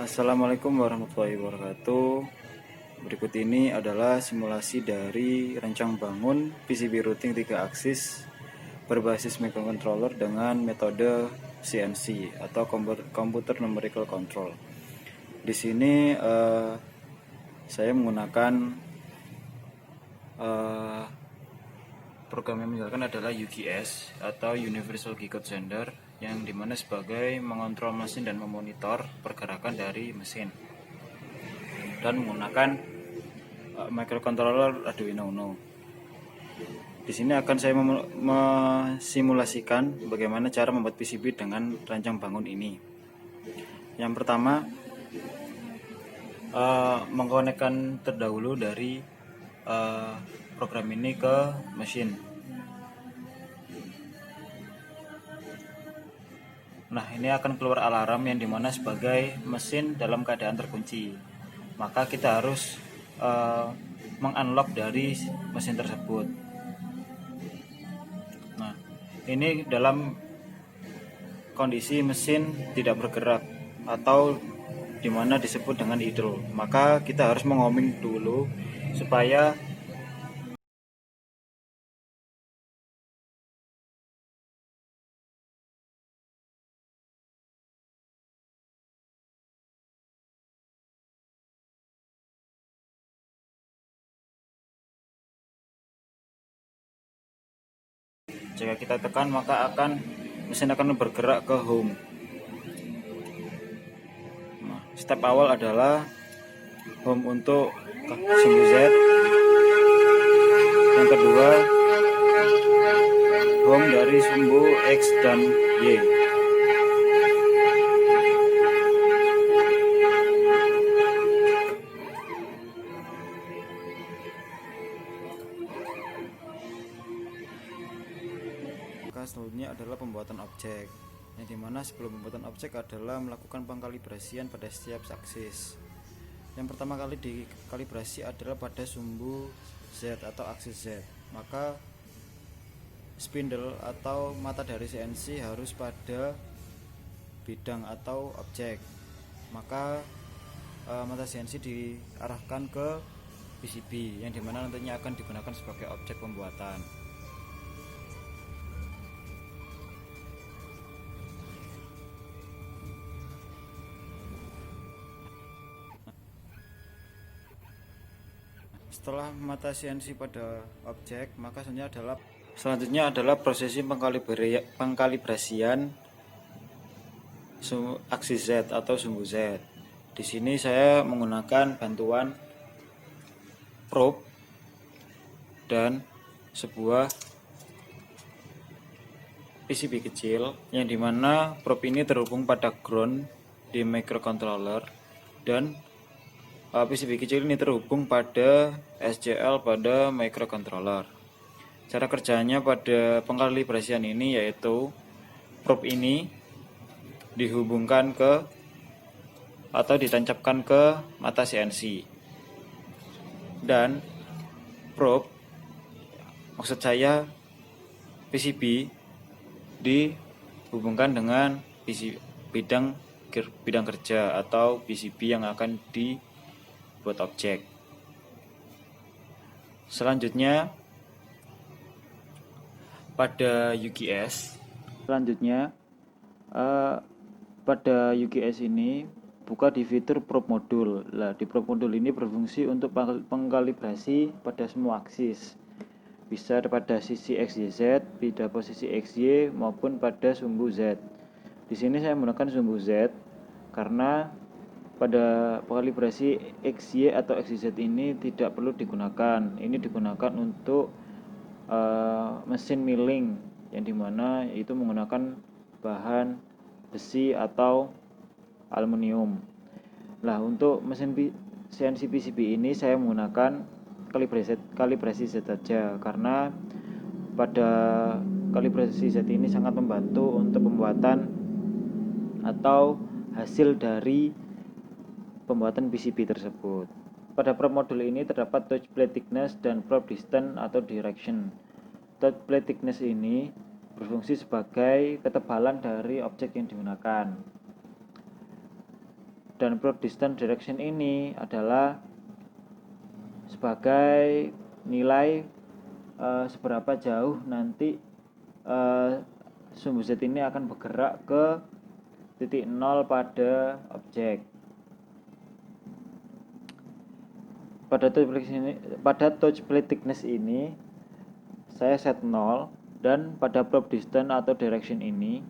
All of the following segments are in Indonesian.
Assalamualaikum warahmatullahi wabarakatuh. Berikut ini adalah simulasi dari rancang bangun PCB routing 3 aksis berbasis microcontroller dengan metode CNC atau Computer Numerical Control. Di sini saya menggunakan program yang menjalankan adalah UGS atau Universal Key Code Sender, yang dimana sebagai mengontrol mesin dan memonitor pergerakan dari mesin, dan menggunakan microcontroller Arduino Uno. Di sini akan saya mesimulasikan bagaimana cara membuat PCB dengan rancang bangun ini. Yang pertama, mengkonekkan terdahulu dari program ini ke mesin. Nah, ini akan keluar alarm yang dimana sebagai mesin dalam keadaan terkunci. Maka kita harus mengunlock dari mesin tersebut. Nah, ini dalam kondisi mesin tidak bergerak atau dimana disebut dengan idle. Maka kita harus mengoming dulu supaya jika kita tekan maka mesin akan bergerak ke home. Nah, step awal adalah home untuk sumbu Z. Yang kedua, home dari sumbu X dan Y. Maka selanjutnya adalah pembuatan objek, yang dimana sebelum pembuatan objek adalah melakukan pengkalibrasian pada setiap aksis. Yang pertama kali dikalibrasi adalah pada sumbu Z atau aksis Z. Maka spindle atau mata dari CNC harus pada bidang atau objek. Maka mata CNC diarahkan ke PCB, yang dimana nantinya akan digunakan sebagai objek pembuatan. Setelah mata CNC pada objek, maka selanjutnya adalah prosesi pengkalibrasian aksis Z atau sumbu Z. Di sini saya menggunakan bantuan probe dan sebuah PCB kecil, yang dimana probe ini terhubung pada ground di microcontroller dan PCB kecil ini terhubung pada SCL pada microcontroller. Cara kerjanya pada pengkalibrasian ini yaitu probe ini dihubungkan ke atau ditancapkan ke mata CNC, dan probe, maksud saya PCB, dihubungkan dengan bidang kerja atau PCB yang akan dibuat objek. Selanjutnya pada UGS ini buka di fitur probe modul. Nah, di probe modul ini berfungsi untuk pengkalibrasi pada semua aksis, bisa pada sisi XYZ, pada posisi XY maupun pada sumbu Z. Di sini saya menggunakan sumbu Z karena pada kalibrasi XY atau XYZ ini tidak perlu digunakan. Ini digunakan untuk mesin milling, yang dimana itu menggunakan bahan besi atau aluminium. Nah, untuk mesin CNC PCB ini saya menggunakan kalibrasi Z saja, karena pada kalibrasi Z ini sangat membantu untuk pembuatan atau hasil dari pembuatan PCB tersebut. Pada probe modul ini terdapat touch plate thickness dan probe distance atau direction. Touch plate thickness ini berfungsi sebagai ketebalan dari objek yang digunakan. Dan probe distance direction ini adalah sebagai nilai seberapa jauh nanti sumbu Z ini akan bergerak ke titik 0 pada objek. Pada touch plate thickness ini saya set 0, dan pada probe distance atau direction ini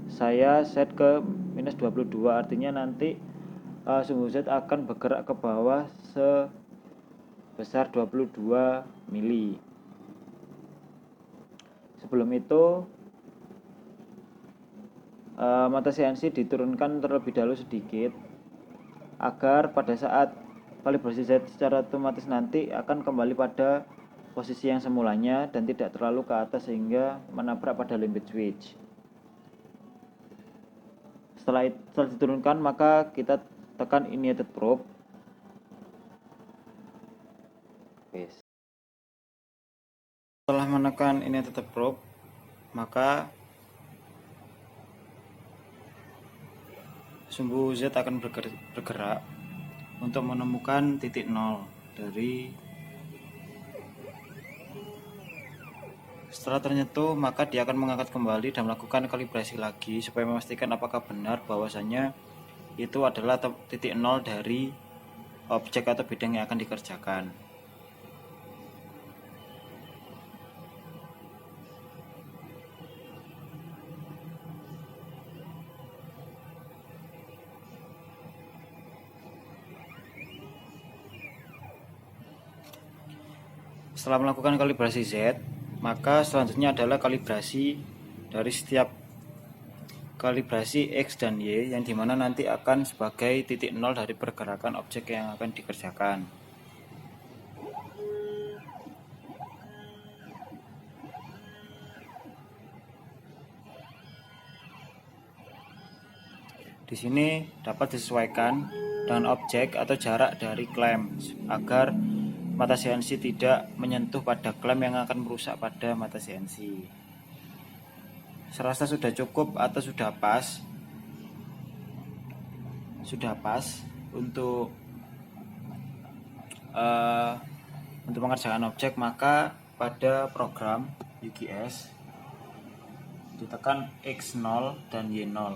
saya set ke minus 22, artinya nanti sumbu Z akan bergerak ke bawah sebesar 22 mili. Sebelum itu mata CNC diturunkan terlebih dahulu sedikit agar pada saat kalibrasi Z secara otomatis nanti akan kembali pada posisi yang semulanya dan tidak terlalu ke atas sehingga menabrak pada limit switch. Setelah diturunkan, maka kita tekan ignited probe. Setelah menekan ignited probe, maka sumbu Z akan bergerak untuk menemukan titik 0 dari. Setelah ternyentuh, maka dia akan mengangkat kembali dan melakukan kalibrasi lagi supaya memastikan apakah benar bahwasanya itu adalah titik 0 dari objek atau bidang yang akan dikerjakan. Setelah melakukan kalibrasi Z, maka selanjutnya adalah kalibrasi dari setiap kalibrasi X dan Y, yang dimana nanti akan sebagai titik 0 dari pergerakan objek yang akan dikerjakan. Di sini dapat disesuaikan dengan objek atau jarak dari klem agar mata CNC tidak menyentuh pada klem yang akan merusak pada mata CNC. Serasa sudah cukup atau sudah pas untuk mengerjakan objek, maka pada program UGS ditekan X0 dan Y0.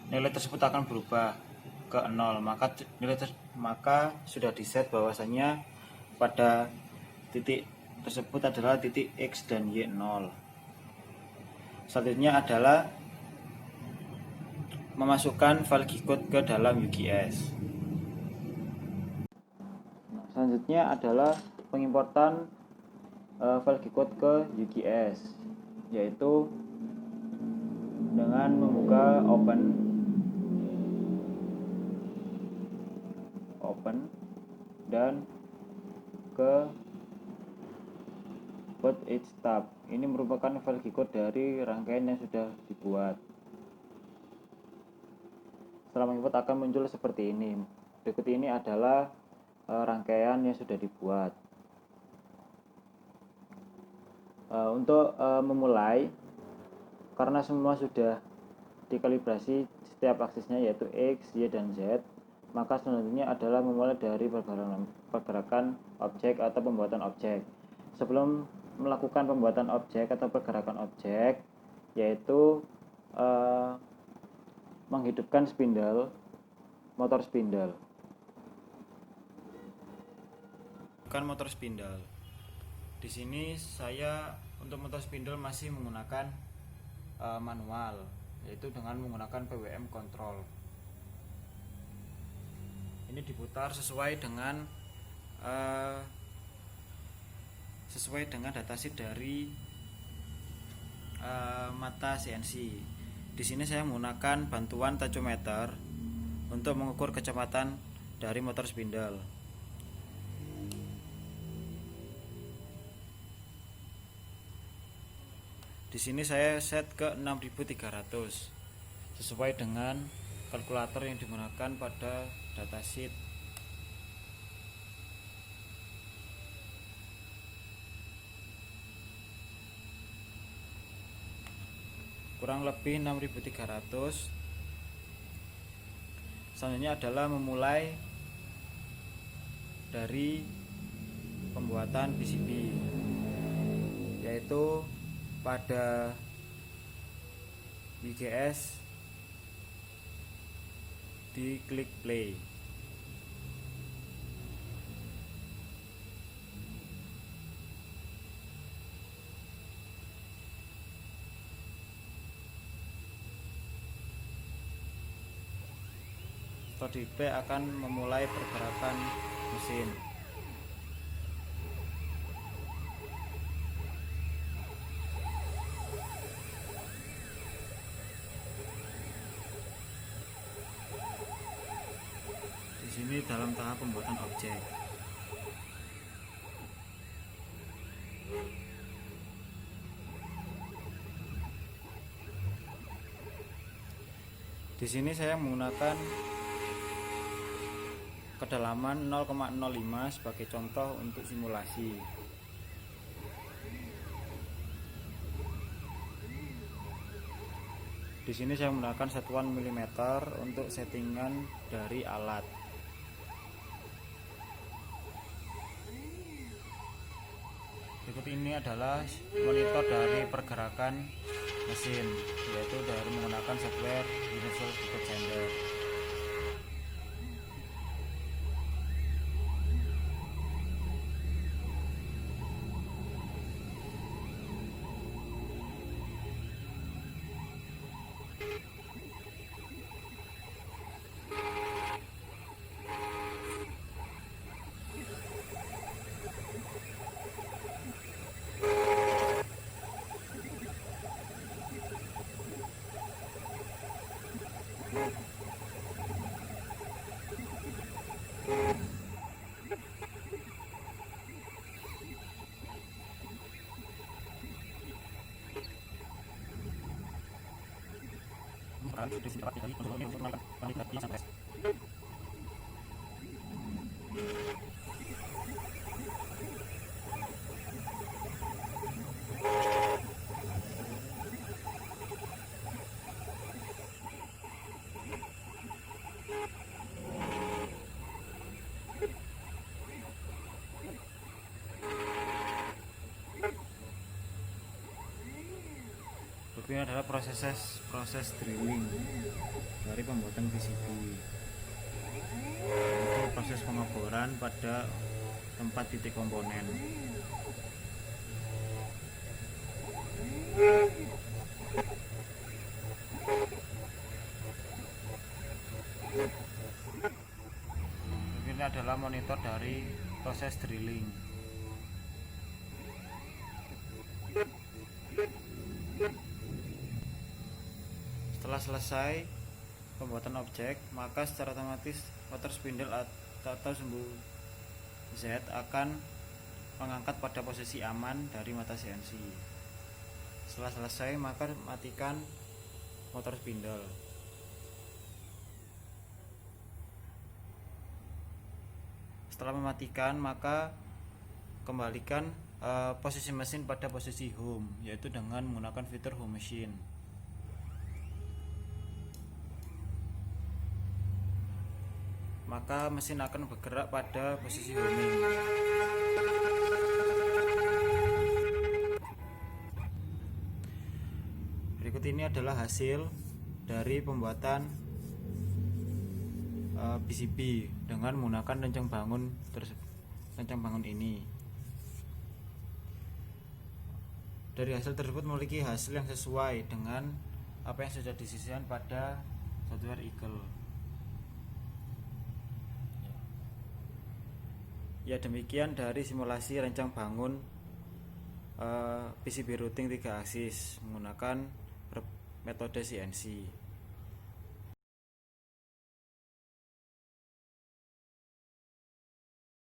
Nilai tersebut akan berubah ke 0, maka sudah diset bahwasanya pada titik tersebut adalah titik X dan Y0. Selanjutnya adalah memasukkan file G-code ke dalam UGS. Selanjutnya adalah pengimportan file G-code ke UGS, yaitu dengan membuka open dan ke code each tab. Ini merupakan file G-code dari rangkaian yang sudah dibuat. Setelah mengimport akan muncul seperti ini. Berikut ini adalah rangkaian yang sudah dibuat. Untuk memulai, karena semua sudah dikalibrasi setiap aksisnya yaitu X, Y, dan Z, maka selanjutnya adalah memulai dari pergerakan objek atau pembuatan objek. Sebelum melakukan pembuatan objek atau pergerakan objek, yaitu menghidupkan motor spindle. Motor spindle. Di sini saya untuk motor spindle masih menggunakan manual, yaitu dengan menggunakan PWM control. Ini diputar sesuai dengan datasheet dari mata CNC. Di sini saya menggunakan bantuan tachometer untuk mengukur kecepatan dari motor spindle. Di sini saya set ke 6300 sesuai dengan kalkulator yang digunakan pada datasheet. kurang lebih 6300. Selanjutnya adalah memulai dari pembuatan PCB, yaitu pada WGS di klik play. Setelah di play akan memulai pergerakan mesin. Di sini dalam tahap pembuatan objek. Di sini saya menggunakan kedalaman 0,05 sebagai contoh untuk simulasi. Di sini saya menggunakan satuan milimeter untuk settingan dari alat. Berikut ini adalah monitor dari pergerakan mesin, yaitu dari menggunakan software Universal Input Sender. Ini adalah proses drilling dari pembuatan PCB, yaitu proses pengeboran pada tempat titik komponen. Ini adalah monitor dari proses drilling. Setelah selesai pembuatan objek, maka secara otomatis motor spindle atau sumbu Z akan mengangkat pada posisi aman dari mata CNC. Setelah selesai, maka matikan motor spindle. Setelah mematikan, maka kembalikan posisi mesin pada posisi home, yaitu dengan menggunakan fitur home machine. Maka mesin akan bergerak pada posisi homing. Berikut ini adalah hasil dari pembuatan PCB dengan menggunakan rencang bangun ini. Dari hasil tersebut memiliki hasil yang sesuai dengan apa yang sudah disisihkan pada software Eagle. Ya, demikian dari simulasi rancang bangun PCB routing 3 aksis menggunakan metode CNC.